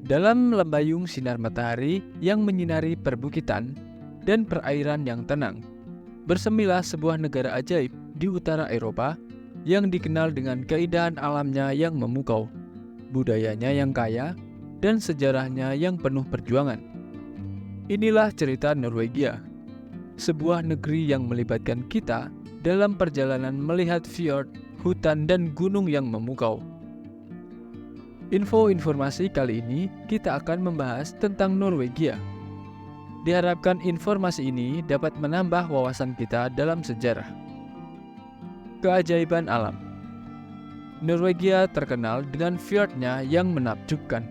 Dalam lembayung sinar matahari yang menyinari perbukitan dan perairan yang tenang, bersemilah sebuah negara ajaib di utara Eropa yang dikenal dengan keindahan alamnya yang memukau, budayanya yang kaya, dan sejarahnya yang penuh perjuangan. Inilah cerita Norwegia, sebuah negeri yang melibatkan kita dalam perjalanan melihat fjord, hutan, dan gunung yang memukau. Informasi kali ini kita akan membahas tentang Norwegia. Diharapkan informasi ini dapat menambah wawasan kita dalam sejarah. Keajaiban alam. Norwegia terkenal dengan fjordnya yang menakjubkan.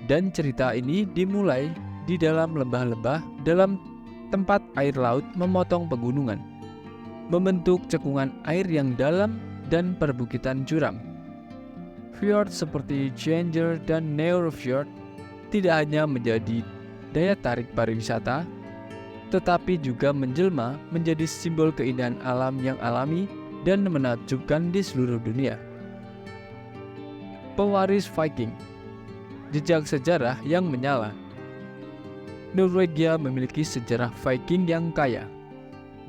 Dan cerita ini dimulai di dalam lembah-lembah dalam tempat air laut memotong pegunungan, membentuk cekungan air yang dalam dan perbukitan curam. Fjord seperti Geiranger dan Nørrefjord tidak hanya menjadi daya tarik pariwisata, tetapi juga menjelma menjadi simbol keindahan alam yang alami dan menakjubkan di seluruh dunia. Pewaris Viking, jejak sejarah yang menyala. Norwegia memiliki sejarah Viking yang kaya,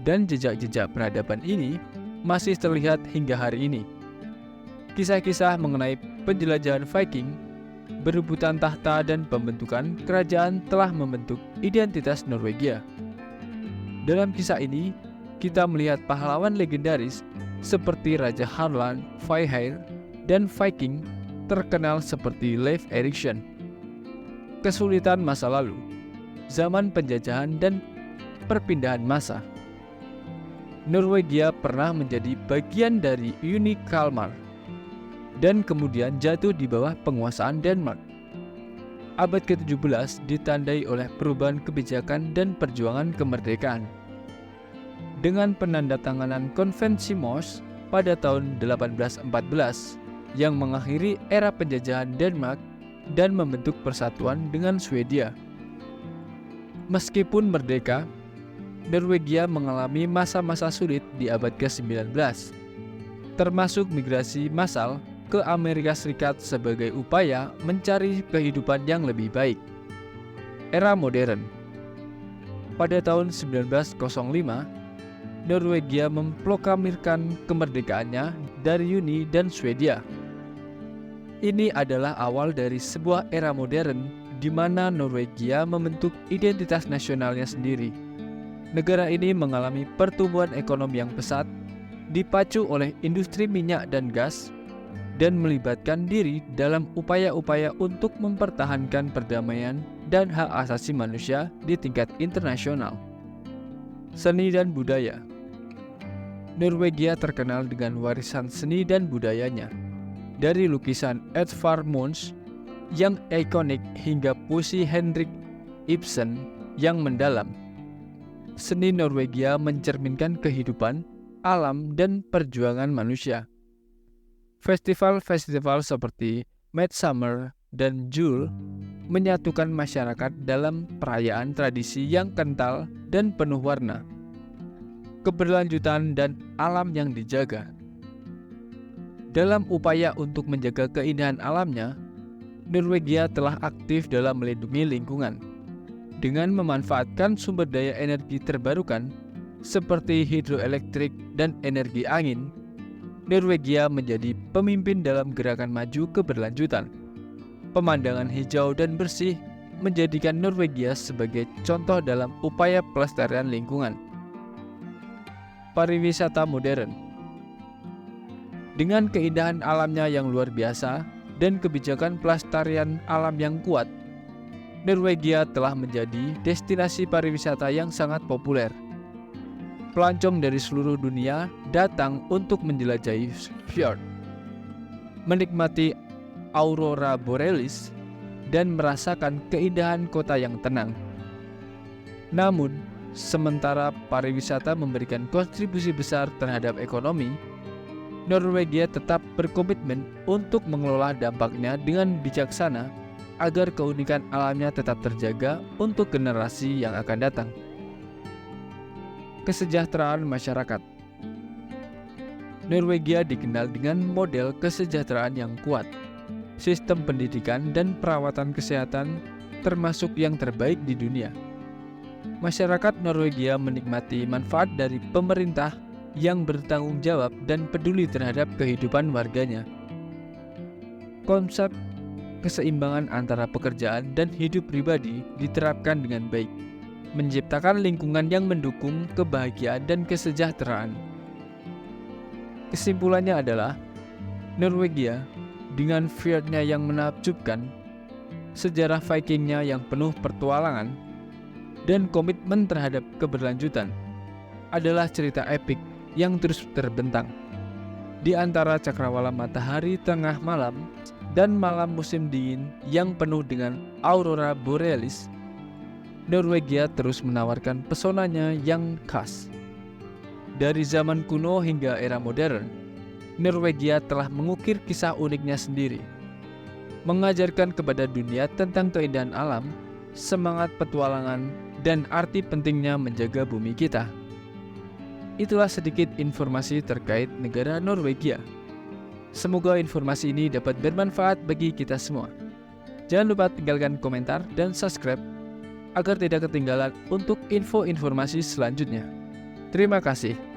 dan jejak-jejak peradaban ini masih terlihat hingga hari ini. Kisah-kisah mengenai penjelajahan Viking, berebutan tahta, dan pembentukan kerajaan telah membentuk identitas Norwegia. Dalam kisah ini, kita melihat pahlawan legendaris seperti Raja Harald Fairhair dan Viking terkenal seperti Leif Erikson. Kesulitan masa lalu, zaman penjajahan, dan perpindahan massa. Norwegia pernah menjadi bagian dari Uni Kalmar dan kemudian jatuh di bawah penguasaan Denmark. Abad ke-17 ditandai oleh perubahan kebijakan dan perjuangan kemerdekaan. Dengan penandatanganan Konvensi Moss pada tahun 1814 yang mengakhiri era penjajahan Denmark dan membentuk persatuan dengan Swedia. Meskipun merdeka, Norwegia mengalami masa-masa sulit di abad ke-19, termasuk migrasi massal ke Amerika Serikat sebagai upaya mencari kehidupan yang lebih baik. Era modern. Pada tahun 1905, Norwegia memproklamirkan kemerdekaannya dari Uni dan Swedia. Ini adalah awal dari sebuah era modern di mana Norwegia membentuk identitas nasionalnya sendiri. Negara ini mengalami pertumbuhan ekonomi yang pesat, dipacu oleh industri minyak dan gas, dan melibatkan diri dalam upaya-upaya untuk mempertahankan perdamaian dan hak asasi manusia di tingkat internasional. Seni dan budaya. Norwegia terkenal dengan warisan seni dan budayanya, dari lukisan Edvard Munch yang ikonik hingga puisi Henrik Ibsen yang mendalam. Seni Norwegia mencerminkan kehidupan, alam, dan perjuangan manusia. Festival-festival seperti Midsummer dan Jul menyatukan masyarakat dalam perayaan tradisi yang kental dan penuh warna. Keberlanjutan dan alam yang dijaga. Dalam upaya untuk menjaga keindahan alamnya, Norwegia telah aktif dalam melindungi lingkungan dengan memanfaatkan sumber daya energi terbarukan seperti hidroelektrik dan energi angin. Norwegia menjadi pemimpin dalam gerakan maju keberlanjutan. Pemandangan hijau dan bersih menjadikan Norwegia sebagai contoh dalam upaya pelestarian lingkungan. Pariwisata modern. Dengan keindahan alamnya yang luar biasa dan kebijakan pelestarian alam yang kuat, Norwegia telah menjadi destinasi pariwisata yang sangat populer. Pelancong dari seluruh dunia datang untuk menjelajahi fjord, menikmati aurora borealis, dan merasakan keindahan kota yang tenang. Namun, sementara pariwisata memberikan kontribusi besar terhadap ekonomi, Norwegia tetap berkomitmen untuk mengelola dampaknya dengan bijaksana agar keunikan alamnya tetap terjaga untuk generasi yang akan datang. Kesejahteraan masyarakat. Norwegia dikenal dengan model kesejahteraan yang kuat. sistem pendidikan dan perawatan kesehatan termasuk yang terbaik di dunia. Masyarakat Norwegia menikmati manfaat dari pemerintah yang bertanggung jawab dan peduli terhadap kehidupan warganya. Konsep keseimbangan antara pekerjaan dan hidup pribadi diterapkan dengan baik, menciptakan lingkungan yang mendukung kebahagiaan dan kesejahteraan. Kesimpulannya adalah, Norwegia dengan fjordnya yang menakjubkan, sejarah Vikingnya yang penuh pertualangan, dan komitmen terhadap keberlanjutan adalah cerita epik yang terus terbentang. Di antara cakrawala matahari tengah malam dan malam musim dingin yang penuh dengan aurora borealis, Norwegia terus menawarkan pesonanya yang khas. Dari zaman kuno hingga era modern, Norwegia telah mengukir kisah uniknya sendiri, mengajarkan kepada dunia tentang keindahan alam, semangat petualangan, dan arti pentingnya menjaga bumi kita. Itulah sedikit informasi terkait negara Norwegia. Semoga informasi ini dapat bermanfaat bagi kita semua. Jangan lupa tinggalkan komentar dan subscribe agar tidak ketinggalan untuk info-informasi selanjutnya. Terima kasih.